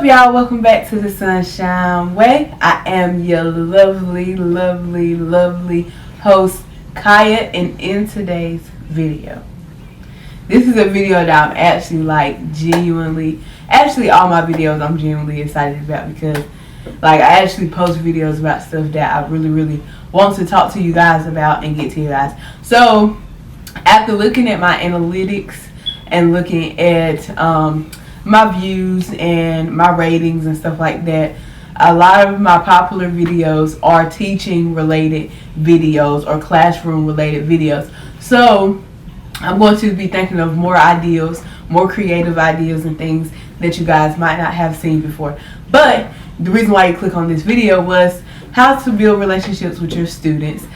up, y'all? Welcome back to the Sunshine Way. I am your lovely host, Kaya, and in today's video, this is a video that I'm actually all my videos I'm genuinely excited about because I actually post videos about stuff that I really want to talk to you guys about and get to you guys. So after looking at my analytics and looking at my views and my ratings and stuff like that, a lot of my popular videos are teaching related videos or classroom related videos. So I'm going to be thinking of more ideas, more creative ideas and things that you guys might not have seen before. But the reason why you click on this video was how to build relationships with your students.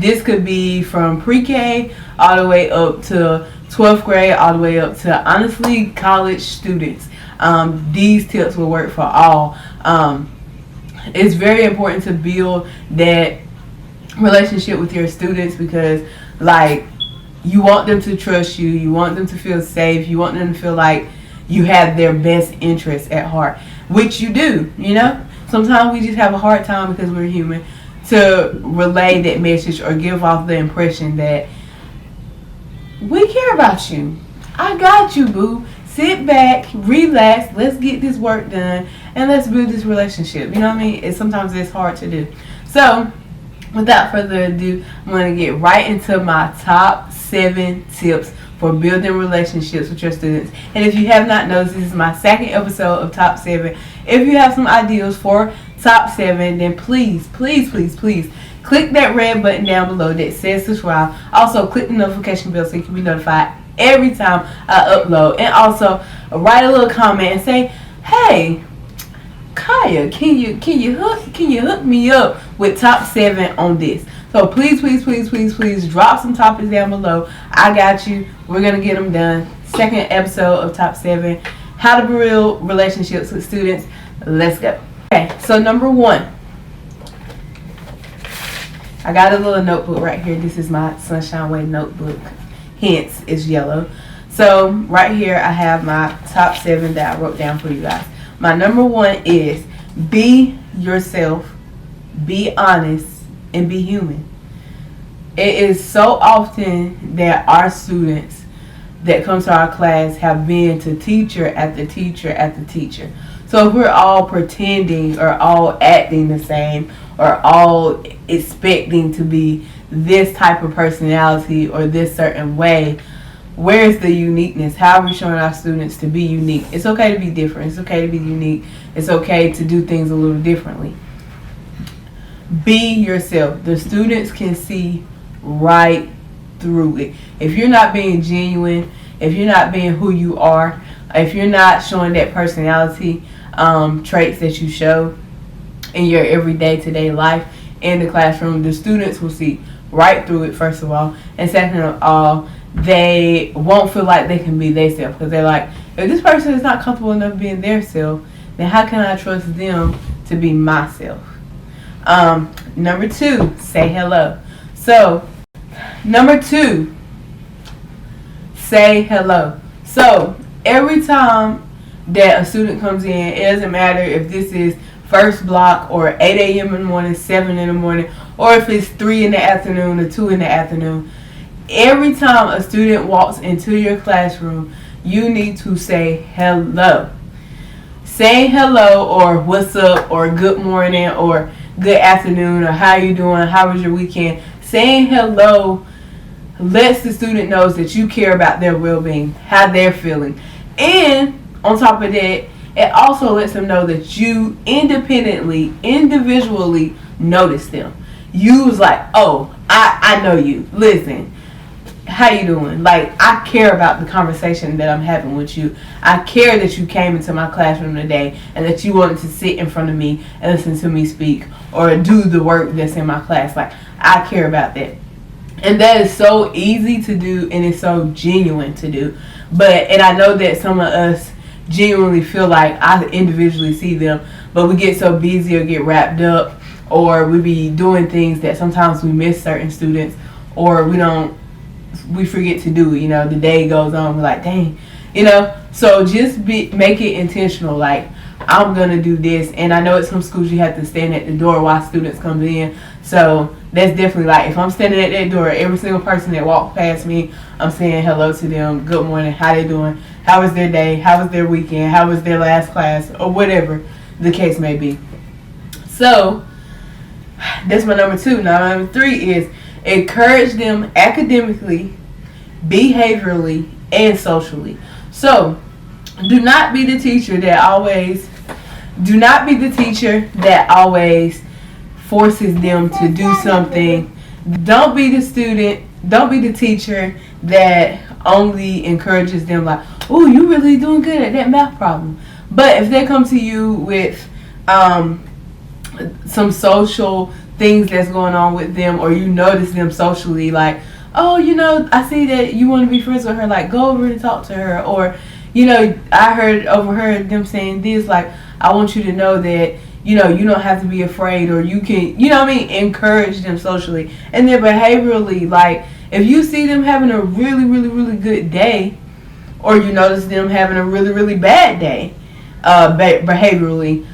This could be from pre-K all the way up to 12th grade, all the way up to honestly college students. These tips will work for all. It's very important to build that relationship with your students because you want them to trust you, you want them to feel safe, you want them to feel like you have their best interests at heart, which you do, you know. Sometimes we just have a hard time because we're human to relay that message or give off the impression that we care about you. I got you, boo. Sit back, relax, let's get this work done, and let's build this relationship. You know what I mean? Sometimes it's hard to do. So, without further ado, I'm going to get right into my top 7 tips for building relationships with your students. And if you have not noticed, this is my second episode of Top 7. If you have some ideas for Top 7, then please click that red button down below that says subscribe. Also, click the notification bell so you can be notified every time I upload. And also, write a little comment and say, hey, Kaya, can you hook me up with Top 7 on this? So please drop some topics down below. I got you. We're gonna get them done. Second episode of Top 7, how to build relationships with students. Let's go. Okay, so number 1. I got a little notebook right here. This is my Sunshine Way notebook. Hence, it's yellow. So right here, I have my top 7 that I wrote down for you guys. My number 1 is be yourself, be honest, and be human. It is so often that our students that come to our class have been to teacher after teacher after teacher. So if we're all pretending or all acting the same or all expecting to be this type of personality or this certain way, where's the uniqueness? How are we showing our students to be unique? It's okay to be different. It's okay to be unique. It's okay to do things a little differently. Be yourself. The students can see right through it. If you're not being genuine, if you're not being who you are, if you're not showing that personality traits that you show in your everyday today life in the classroom, the students will see right through it, first of all. And second of all, they won't feel like they can be themselves because they're like, if this person is not comfortable enough being their self, then how can I trust them to be myself? Number 2, say hello. So, number 2, say hello. So, every time that a student comes in, it doesn't matter if this is first block or 8 a.m. in the morning, 7 in the morning, or if it's 3 in the afternoon or 2 in the afternoon. Every time a student walks into your classroom, you need to say hello. Saying hello or what's up or good morning or good afternoon or how you doing, how was your weekend. Saying hello lets the student knows that you care about their well-being, how they're feeling. And on top of that, it also lets them know that you individually notice them. You was like, oh, I know you. Listen, how you doing? I care about the conversation that I'm having with you. I care that you came into my classroom today and that you wanted to sit in front of me and listen to me speak or do the work that's in my class. I care about that. And that is so easy to do and it's so genuine to do. And I know that some of us genuinely feel like I individually see them, but we get so busy or get wrapped up or we be doing things that sometimes we miss certain students or we forget to do. The day goes on, we're like, dang, So just make it intentional. I'm gonna do this. And I know at some schools you have to stand at the door while students come in, so that's definitely like, if I'm standing at that door, every single person that walks past me, I'm saying hello to them, good morning, how they doing, how was their day, how was their weekend, how was their last class, or whatever the case may be. So that's my number 2. Now number 3 is encourage them academically, behaviorally, and socially. So do not be the teacher that always forces them to do something. Don't be the teacher that only encourages them like, oh, you really doing good at that math problem. But if they come to you with some social things that's going on with them, or you notice them socially, like, oh, I see that you want to be friends with her, like, go over and talk to her. Or, I overheard them saying this, like, I want you to know that, you don't have to be afraid, or you can, encourage them socially. And then behaviorally, like, if you see them having a really, really, really good day, or you notice them having a really, really bad day, behaviorally,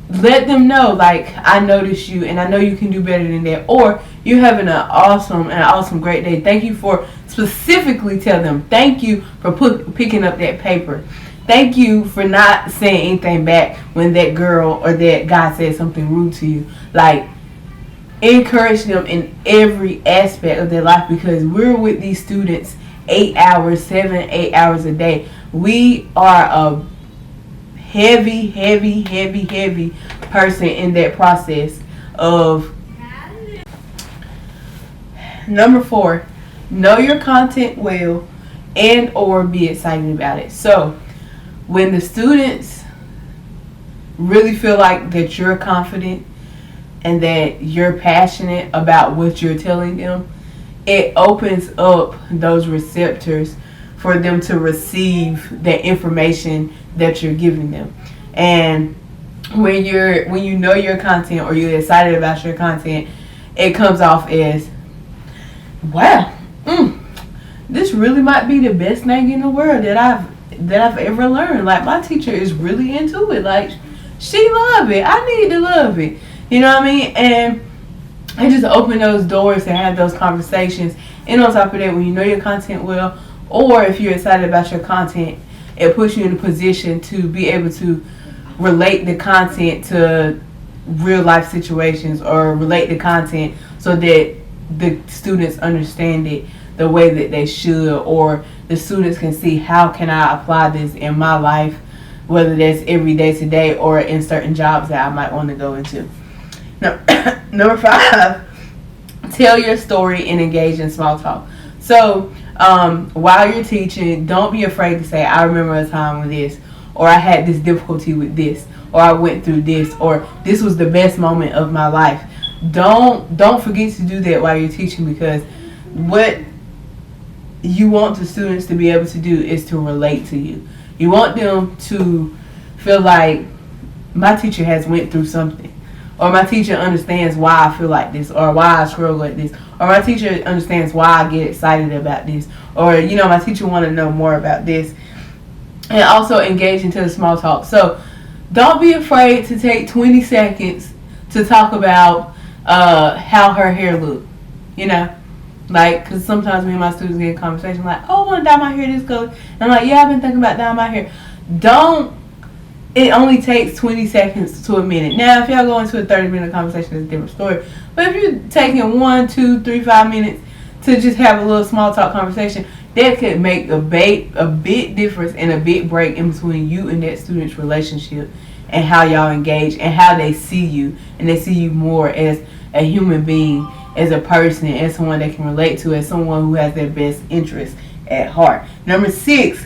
let them know, like, I noticed you, and I know you can do better than that. Or you're having an awesome, great day. Thank you for, specifically tell them, thank you for picking up that paper. Thank you for not saying anything back when that girl or that guy said something rude to you. Like, encourage them in every aspect of their life, because we're with these students 8 hours, 8 hours a day. We are a heavy person in that process of. Number 4, know your content well and or be excited about it. So when the students really feel like that you're confident and that you're passionate about what you're telling them, it opens up those receptors for them to receive the information that you're giving them. And when you know your content, or you're excited about your content, it comes off as, wow, this really might be the best thing in the world that I've ever learned. Like, my teacher is really into it. Like, she love it. I need to love it. You know what I mean? And I just open those doors and have those conversations. And on top of that, when you know your content well, or if you're excited about your content, it puts you in a position to be able to relate the content to real life situations, or relate the content so that the students understand it the way that they should, or the students can see, how can I apply this in my life, whether that's every day to day or in certain jobs that I might want to go into. Now, number 5, tell your story and engage in small talk. So while you're teaching, don't be afraid to say, I remember a time with this, or I had this difficulty with this, or I went through this, or this was the best moment of my life. Don't forget to do that while you're teaching, because what you want the students to be able to do is to relate to you. You want them to feel like, my teacher has went through something, or my teacher understands why I feel like this, or why I struggle at this, or my teacher understands why I get excited about this, or my teacher want to know more about this. And also engage into the small talk. So don't be afraid to take 20 seconds to talk about how her hair look. Like, because sometimes me and my students get in conversation like, oh, I want to dye my hair this color. And I'm like, yeah, I've been thinking about dyeing my hair. It only takes 20 seconds to a minute. Now, if y'all go into a 30-minute conversation, it's a different story. But if you're taking 1, 2, 3, 5 minutes to just have a little small talk conversation, that could make a big difference and a big break in between you and that student's relationship, and how y'all engage, and how they see you, and they see you more as a human being, as a person, as someone they can relate to, as someone who has their best interest at heart. Number 6,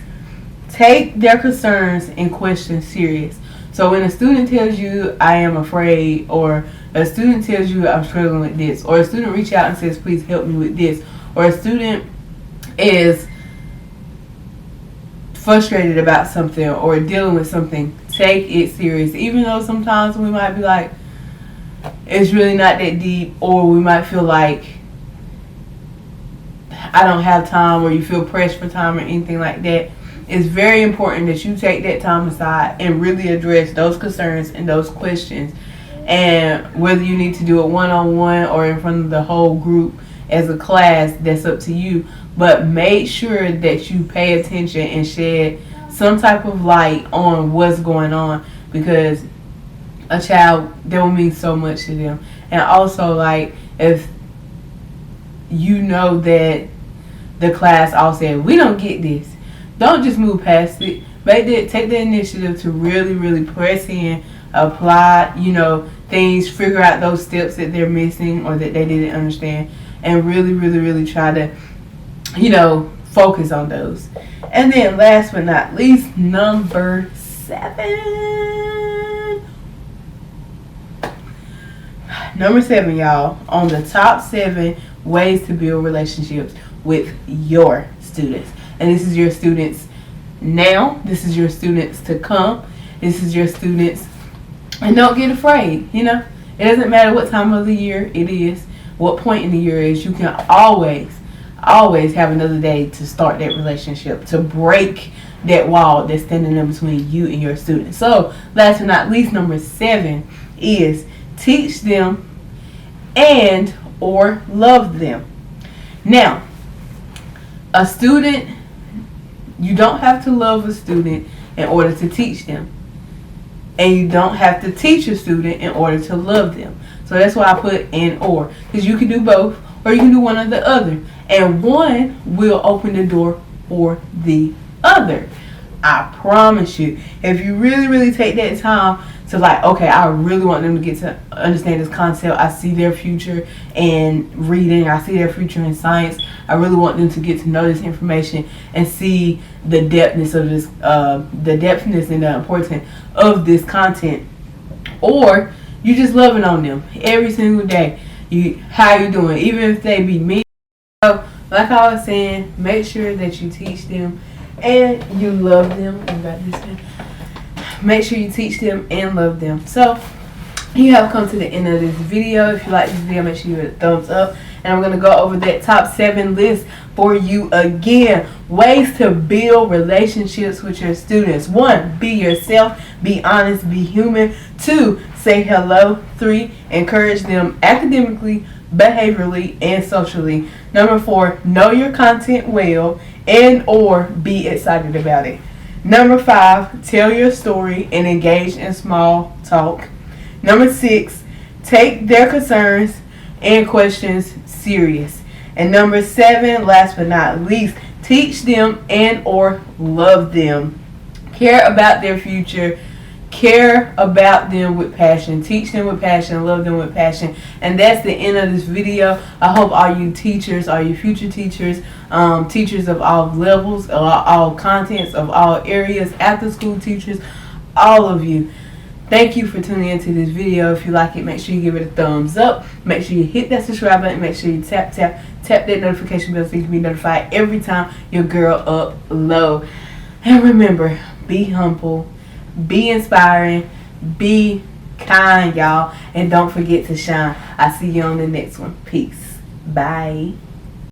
take their concerns and questions serious. So when a student tells you, I am afraid, or a student tells you, I'm struggling with this, or a student reaches out and says, please help me with this, or a student is frustrated about something or dealing with something, take it serious. Even though sometimes we might be like, it's really not that deep, or we might feel like I don't have time, or you feel pressed for time or anything like that. it's very important that you take that time aside and really address those concerns and those questions. And whether you need to do it one-on-one or in front of the whole group as a class, that's up to you. But make sure that you pay attention and shed some type of light on what's going on, because a child, that will mean so much to them. And also, like, if you know that the class all said, we don't get this, don't just move past it. Take the initiative to really, really press in, apply, things, figure out those steps that they're missing or that they didn't understand, and really, really, really try to, focus on those. And then last but not least, number 7. Number 7, y'all, on the top 7 ways to build relationships with your students. And this is your students now. This is your students to come. This is your students. And don't get afraid, It doesn't matter what time of the year it is, what point in the year it is. You can always have another day to start that relationship, to break that wall that's standing in between you and your students. So, last but not least, number 7 is teach them and or love them. Now, a student, you don't have to love a student in order to teach them. And you don't have to teach a student in order to love them. So that's why I put and or. Because you can do both, or you can do one or the other. And one will open the door for the other. I promise you. If you really, really take that time to okay, I really want them to get to understand this concept. I see their future in reading. I see their future in science. I really want them to get to know this information and see the depthness of this, the depthness and the importance of this content. Or you just loving on them every single day. How you doing? Even if they be mean. So, like I was saying, make sure that you teach them and you love them. Make sure you teach them and love them. So, you have come to the end of this video. If you like this video, make sure you give it a thumbs up. And I'm going to go over that top 7 list for you again. Ways to build relationships with your students. 1, be yourself. Be honest. Be human. 2, say hello. 3, encourage them academically, behaviorally, and socially. Number 4, know your content well and or be excited about it. Number 5, tell your story and engage in small talk. Number 6, take their concerns and questions serious. And number 7, last but not least, teach them and or love them. Care about their future. Care about them with passion. Teach them with passion. Love them with passion. And that's the end of this video. I hope all you teachers, all you future teachers, teachers of all levels, all contents of all areas, after school teachers, all of you, thank you for tuning into this video. If you like it, make sure you give it a thumbs up. Make sure you hit that subscribe button. Make sure you tap that notification bell so you can be notified every time your girl upload. And remember, be humble, be inspiring, be kind, y'all. And don't forget to shine. I'll see you on the next one. Peace. Bye.